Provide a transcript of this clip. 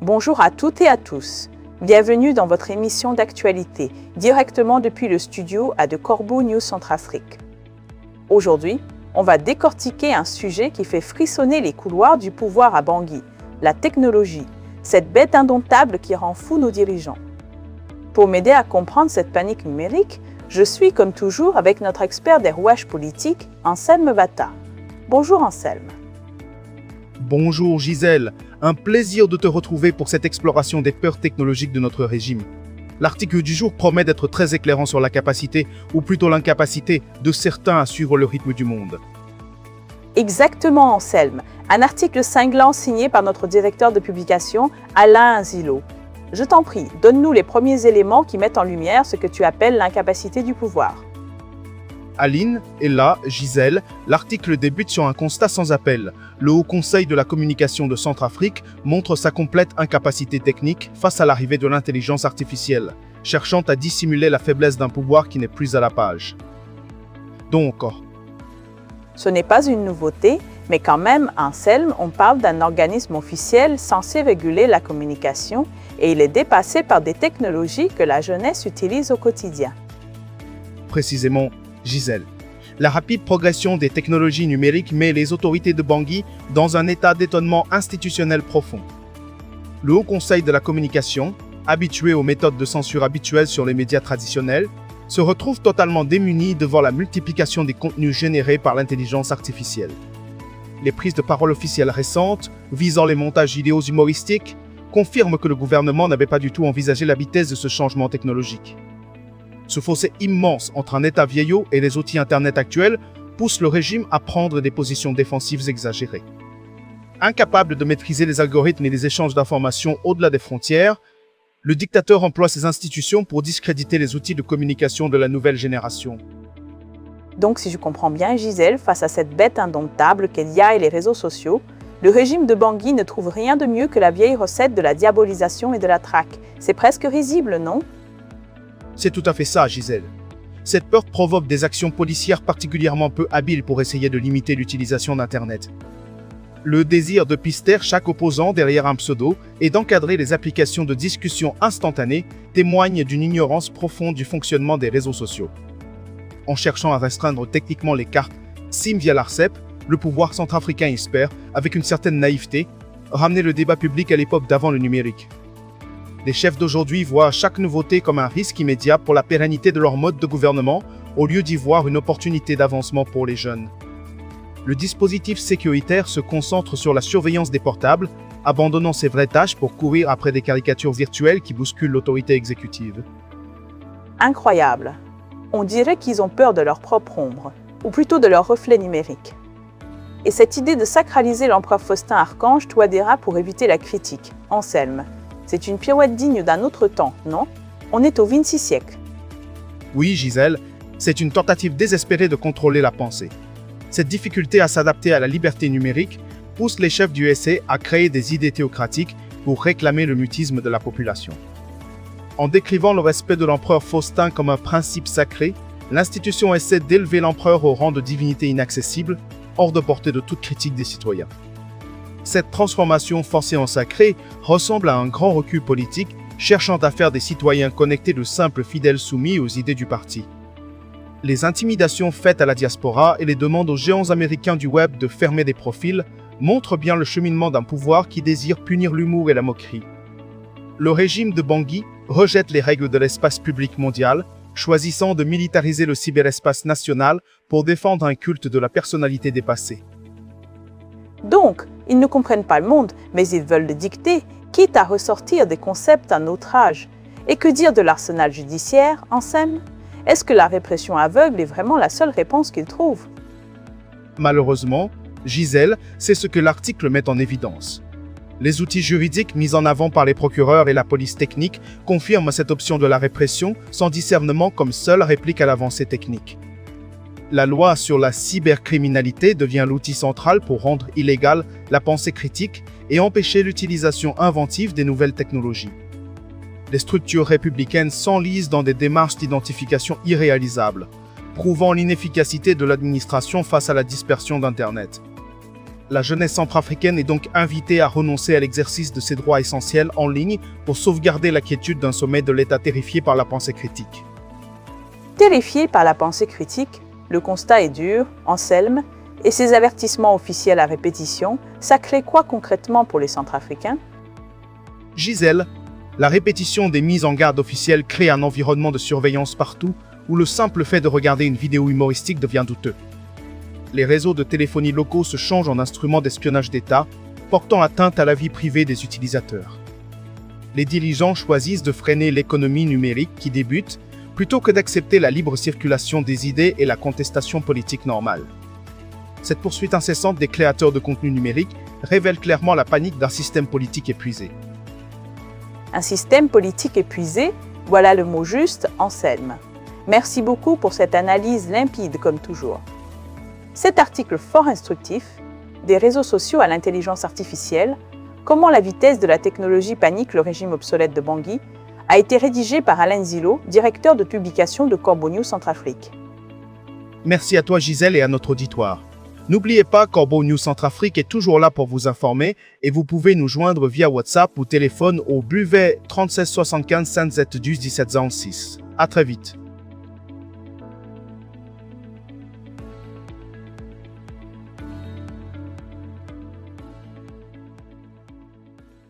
Bonjour à toutes et à tous. Bienvenue dans votre émission d'actualité, directement depuis le studio à De Corbeau News Centrafrique. Aujourd'hui, on va décortiquer un sujet qui fait frissonner les couloirs du pouvoir à Bangui, la technologie, cette bête indomptable qui rend fou nos dirigeants. Pour m'aider à comprendre cette panique numérique, je suis comme toujours avec notre expert des rouages politiques, Anselme Bata. Bonjour Anselme. Bonjour Gisèle, un plaisir de te retrouver pour cette exploration des peurs technologiques de notre régime. L'article du jour promet d'être très éclairant sur la capacité, ou plutôt l'incapacité, de certains à suivre le rythme du monde. Exactement Anselme, un article cinglant signé par notre directeur de publication, Alain Zilo. Je t'en prie, donne-nous les premiers éléments qui mettent en lumière ce que tu appelles l'incapacité du pouvoir. Aline, Ella, Gisèle, l'article débute sur un constat sans appel. Le Haut Conseil de la communication de Centrafrique montre sa complète incapacité technique face à l'arrivée de l'intelligence artificielle, cherchant à dissimuler la faiblesse d'un pouvoir qui n'est plus à la page. Donc, ce n'est pas une nouveauté, mais quand même, Anselme, on parle d'un organisme officiel censé réguler la communication et il est dépassé par des technologies que la jeunesse utilise au quotidien. Précisément, Gisèle. La rapide progression des technologies numériques met les autorités de Bangui dans un état d'étonnement institutionnel profond. Le Haut Conseil de la communication, habitué aux méthodes de censure habituelles sur les médias traditionnels, se retrouve totalement démuni devant la multiplication des contenus générés par l'intelligence artificielle. Les prises de parole officielles récentes, visant les montages vidéos humoristiques, confirment que le gouvernement n'avait pas du tout envisagé la vitesse de ce changement technologique. Ce fossé immense entre un État vieillot et les outils Internet actuels pousse le régime à prendre des positions défensives exagérées. Incapable de maîtriser les algorithmes et les échanges d'informations au-delà des frontières, le dictateur emploie ses institutions pour discréditer les outils de communication de la nouvelle génération. Donc, si je comprends bien, Gisèle, face à cette bête indomptable qu'est l'IA et les réseaux sociaux, le régime de Bangui ne trouve rien de mieux que la vieille recette de la diabolisation et de la traque. C'est presque risible, non ? C'est tout à fait ça, Gisèle. Cette peur provoque des actions policières particulièrement peu habiles pour essayer de limiter l'utilisation d'Internet. Le désir de pister chaque opposant derrière un pseudo et d'encadrer les applications de discussion instantanée témoigne d'une ignorance profonde du fonctionnement des réseaux sociaux. En cherchant à restreindre techniquement les cartes SIM via l'ARCEP, le pouvoir centrafricain espère, avec une certaine naïveté, ramener le débat public à l'époque d'avant le numérique. Les chefs d'aujourd'hui voient chaque nouveauté comme un risque immédiat pour la pérennité de leur mode de gouvernement, au lieu d'y voir une opportunité d'avancement pour les jeunes. Le dispositif sécuritaire se concentre sur la surveillance des portables, abandonnant ses vraies tâches pour courir après des caricatures virtuelles qui bousculent l'autorité exécutive. Incroyable. On dirait qu'ils ont peur de leur propre ombre, ou plutôt de leur reflet numérique. Et cette idée de sacraliser l'empereur Faustin Archange toadera pour éviter la critique. Anselme, c'est une pirouette digne d'un autre temps, non ? On est au XXe siècle. Oui, Gisèle, c'est une tentative désespérée de contrôler la pensée. Cette difficulté à s'adapter à la liberté numérique pousse les chefs du SA à créer des idées théocratiques pour réclamer le mutisme de la population. En décrivant le respect de l'empereur Faustin comme un principe sacré, l'institution essaie d'élever l'empereur au rang de divinité inaccessible, hors de portée de toute critique des citoyens. Cette transformation forcée en sacré ressemble à un grand recul politique cherchant à faire des citoyens connectés de simples fidèles soumis aux idées du parti. Les intimidations faites à la diaspora et les demandes aux géants américains du web de fermer des profils montrent bien le cheminement d'un pouvoir qui désire punir l'humour et la moquerie. Le régime de Bangui rejette les règles de l'espace public mondial, choisissant de militariser le cyberespace national pour défendre un culte de la personnalité dépassée. Donc, ils ne comprennent pas le monde, mais ils veulent le dicter, quitte à ressortir des concepts d'un autre âge. Et que dire de l'arsenal judiciaire, Anselme ? Est-ce que la répression aveugle est vraiment la seule réponse qu'ils trouvent ? Malheureusement, Gisèle, c'est ce que l'article met en évidence. Les outils juridiques mis en avant par les procureurs et la police technique confirment cette option de la répression sans discernement comme seule réplique à l'avancée technique. La loi sur la cybercriminalité devient l'outil central pour rendre illégale la pensée critique et empêcher l'utilisation inventive des nouvelles technologies. Les structures républicaines s'enlisent dans des démarches d'identification irréalisables, prouvant l'inefficacité de l'administration face à la dispersion d'Internet. La jeunesse centrafricaine est donc invitée à renoncer à l'exercice de ses droits essentiels en ligne pour sauvegarder la quiétude d'un sommet de l'État terrifié par la pensée critique. Terrifié par la pensée critique, le constat est dur, Anselme, et ces avertissements officiels à répétition, ça crée quoi concrètement pour les Centrafricains? Gisèle, la répétition des mises en garde officielles crée un environnement de surveillance partout où le simple fait de regarder une vidéo humoristique devient douteux. Les réseaux de téléphonie locaux se changent en instruments d'espionnage d'État, portant atteinte à la vie privée des utilisateurs. Les dirigeants choisissent de freiner l'économie numérique qui débute, plutôt que d'accepter la libre circulation des idées et la contestation politique normale. Cette poursuite incessante des créateurs de contenu numérique révèle clairement la panique d'un système politique épuisé. Un système politique épuisé, voilà le mot juste, Anselme. Merci beaucoup pour cette analyse limpide comme toujours. Cet article fort instructif, des réseaux sociaux à l'intelligence artificielle, comment la vitesse de la technologie panique le régime obsolète de Bangui, a été rédigé par Alain Zilo, directeur de publication de Corbeau News Centrafrique. Merci à toi Gisèle et à notre auditoire. N'oubliez pas, Corbeau News Centrafrique est toujours là pour vous informer et vous pouvez nous joindre via WhatsApp ou téléphone au Buvet 36 75 5 17 06. À très vite.